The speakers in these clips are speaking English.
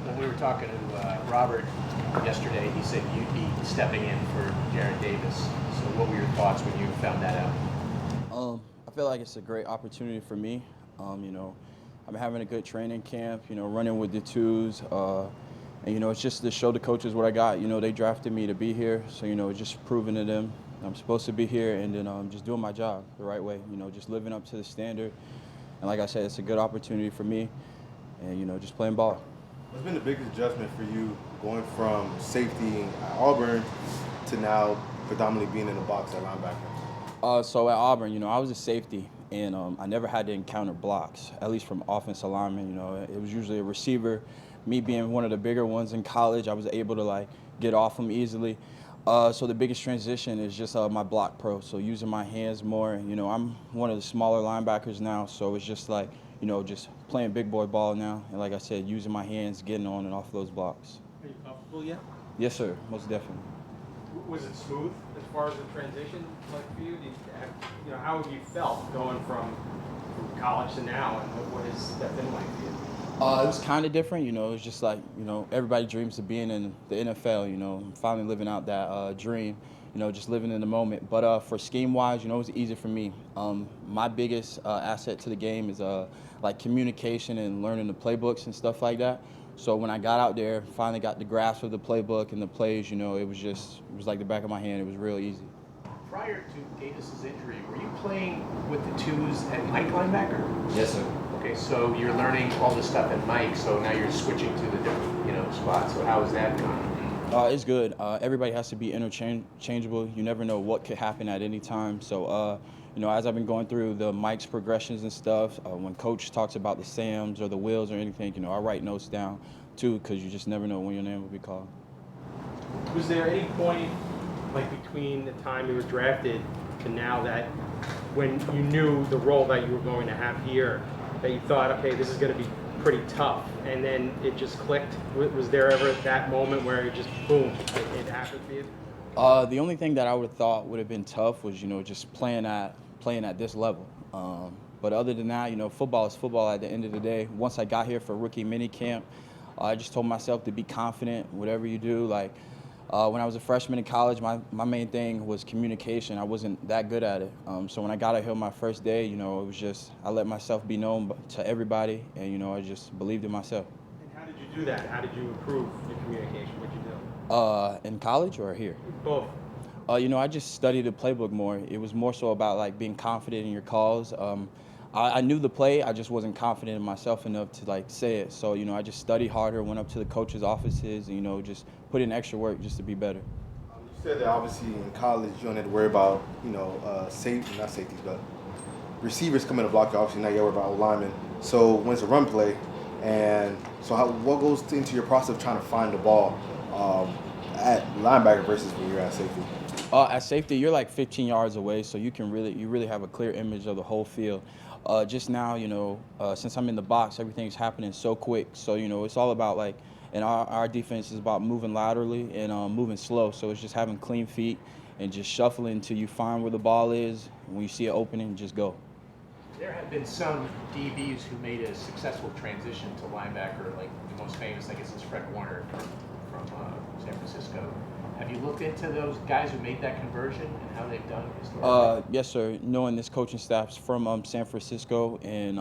When we were talking to Robert yesterday, he said you'd be stepping in for Jared Davis. So what were your thoughts when you found that out? I feel like it's a great opportunity for me. I'm having a good training camp, running with the twos. And it's just to show the coaches what I got. They drafted me to be here. So, it's just proving to them I'm supposed to be here and then just doing my job the right way, just living up to the standard. And like I said, it's a good opportunity for me and, just playing ball. What's been the biggest adjustment for you going from safety at Auburn to now predominantly being in the box at linebacker? So at Auburn, I was a safety, and I never had to encounter blocks, at least from offensive linemen. It was usually a receiver. Me being one of the bigger ones in college, I was able to get off them easily. So the biggest transition is just my block pro. So using my hands more. I'm one of the smaller linebackers now, so it's just just playing big boy ball now. And like I said, using my hands, getting on and off those blocks. Are you comfortable yet? Yes, sir, most definitely. Was it smooth as far as the transition, like for you? How have you felt going from college to now, and what has that been like for you? It was kind of different, it was just everybody dreams of being in the NFL, I'm finally living out that dream, just living in the moment. But for scheme-wise, it was easy for me. My biggest asset to the game is communication and learning the playbooks and stuff like that. So when I got out there, finally got the grasp of the playbook and the plays, it was like the back of my hand. It was real easy. Prior to Davis's injury, were you playing with the twos at Mike linebacker? Yes, sir. Okay, so you're learning all this stuff at Mike, so now you're switching to the different, spots. So how is that going? It's good. Everybody has to be interchangeable. You never know what could happen at any time. So, as I've been going through the Mike's progressions and stuff, when Coach talks about the Sams or the Wills or anything, I write notes down too, because you just never know when your name will be called. Was there any point, between the time you were drafted to now, that when you knew the role that you were going to have here, that you thought, okay, this is going to be pretty tough, and then it just clicked? Was there ever that moment where it just, boom, it happened for you? The only thing that I would have thought would have been tough was, just playing at this level. But other than that, football is football at the end of the day. Once I got here for rookie mini camp, I just told myself to be confident, whatever you do. When I was a freshman in college, my main thing was communication. I wasn't that good at it. So when I got out here my first day, it was just, I let myself be known to everybody, and, I just believed in myself. And how did you do that? How did you improve your communication? What did you do? In college or here? Both. I just studied the playbook more. It was more so about being confident in your calls. I knew the play, I just wasn't confident in myself enough to say it. So, I just studied harder, went up to the coaches' offices, and, just put in extra work just to be better. You said that obviously in college you don't have to worry about, not safeties, but receivers coming to block you. Obviously now you worry about linemen. So when it's a run play, and so what goes into your process of trying to find the ball at linebacker versus when you're at safety? At safety, you're 15 yards away, so you really have a clear image of the whole field. Just now, since I'm in the box, everything's happening so quick. So, it's all about and our defense is about moving laterally and moving slow. So it's just having clean feet and just shuffling until you find where the ball is. When you see it opening, just go. There have been some DBs who made a successful transition to linebacker, the most famous, I guess, is Fred Warner from San Francisco. Have you looked into those guys who made that conversion and how they've done historically? Yes, sir. Knowing this coaching staff's from San Francisco, and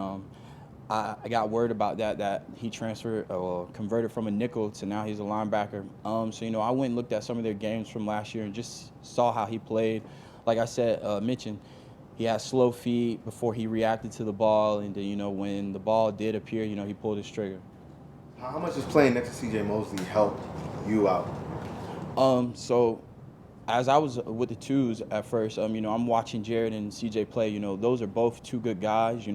I got word about that he transferred or converted from a nickel to now he's a linebacker. So, I went and looked at some of their games from last year and just saw how he played. Like I said, mentioned, he had slow feet before he reacted to the ball, and then, when the ball did appear, he pulled his trigger. How much does playing next to C.J. Mosley help you out? So as I was with the twos at first, I'm watching Jared and CJ play. Those are both two good guys,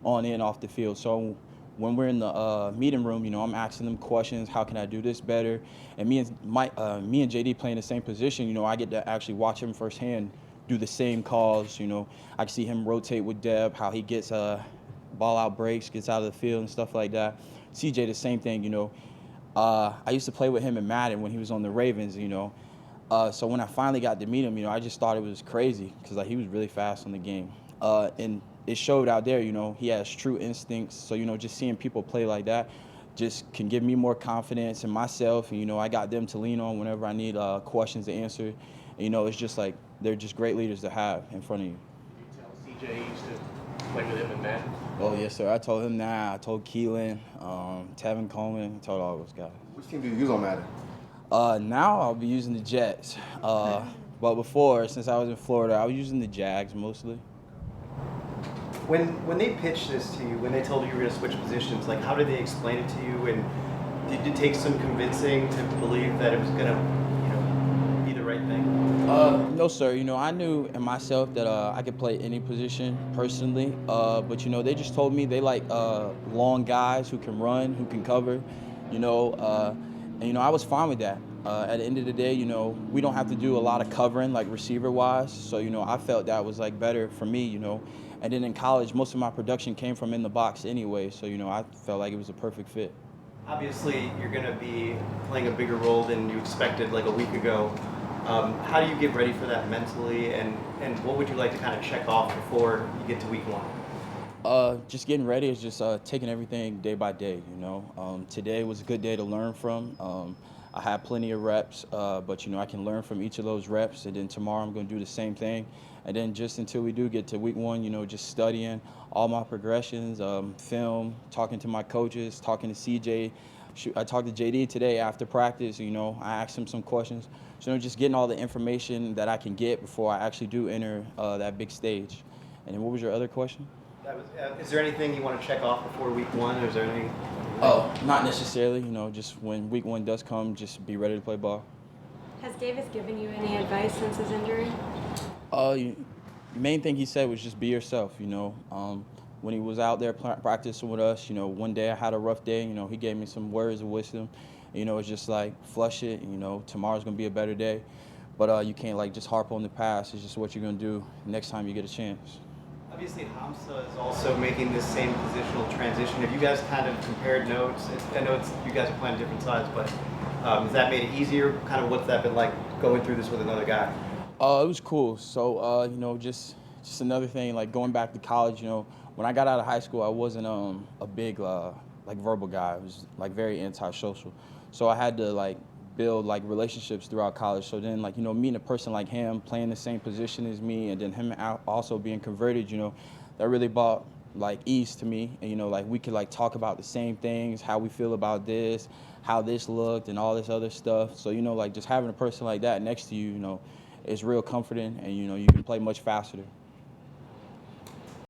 on and off the field. So when we're in the meeting room, I'm asking them questions. How can I do this better? And me and JD playing the same position. I get to actually watch him firsthand do the same calls. I can see him rotate with Deb, how he gets ball out breaks, gets out of the field and stuff like that. CJ, the same thing. I used to play with him in Madden when he was on the Ravens, So when I finally got to meet him, I just thought it was crazy because he was really fast on the game. And it showed out there, he has true instincts. So, just seeing people play like that just can give me more confidence in myself. And, you know, I got them to lean on whenever I need questions to answer. And, you know, it's just like they're just great leaders to have in front of you. Did you tell CJ you used to play with him in Madden? Oh, yes, sir. I told him that. I told Keelan, Tevin Coleman, I told all those guys. Which team do you use on Madden? Now I'll be using the Jets. But before, since I was in Florida, I was using the Jags mostly. When they pitched this to you, when they told you were going to switch positions, like how did they explain it to you, and did it take some convincing to believe that it was going to, you know, be the right thing? No, sir. You know, I knew in myself that I could play any position personally. But, you know, they just told me they like long guys who can run, who can cover, you know. And, you know, I was fine with that. At the end of the day, you know, we don't have to do a lot of covering, like receiver-wise. So, you know, I felt that was, like, better for me, you know. And then in college, most of my production came from in the box anyway. So, you know, I felt like it was a perfect fit. Obviously, you're going to be playing a bigger role than you expected like a week ago. How do you get ready for that mentally, and what would you like to kind of check off before you get to week one? Just getting ready is just taking everything day by day, you know. Today was a good day to learn from. I had plenty of reps, but, you know, I can learn from each of those reps, and then tomorrow I'm going to do the same thing. And then just until we do get to week one, you know, just studying all my progressions, film, talking to my coaches, talking to CJ. I talked to JD today after practice, you know, I asked him some questions. So, you know, just getting all the information that I can get before I actually do enter that big stage. And then what was your other question? Is there anything you want to check off before week one, or is there anything? Oh, not necessarily. You know, just when week one does come, just be ready to play ball. Has Davis given you any advice since his injury? The main thing he said was just be yourself, you know. When he was out there practicing with us, you know, one day I had a rough day, you know, he gave me some words of wisdom. You know, it's just like, flush it, you know, tomorrow's going to be a better day. But you can't, like, just harp on the past. It's just what you're going to do next time you get a chance. Obviously, Hamza is also making this same positional transition. Have you guys kind of compared notes? I know you guys are playing different sides, but has that made it easier? Kind of what's that been like going through this with another guy? It was cool. So, you know, just another thing, like going back to college, you know, when I got out of high school, I wasn't a big, like, verbal guy. I was, like, very antisocial. So I had to, like, build, like, relationships throughout college. So then, like, you know, meeting a person like him, playing the same position as me, and then him also being converted, you know, that really brought, like, ease to me. And, you know, like, we could, like, talk about the same things, how we feel about this, how this looked, and all this other stuff. So, you know, like, just having a person like that next to you, you know, is real comforting, and, you know, you can play much faster.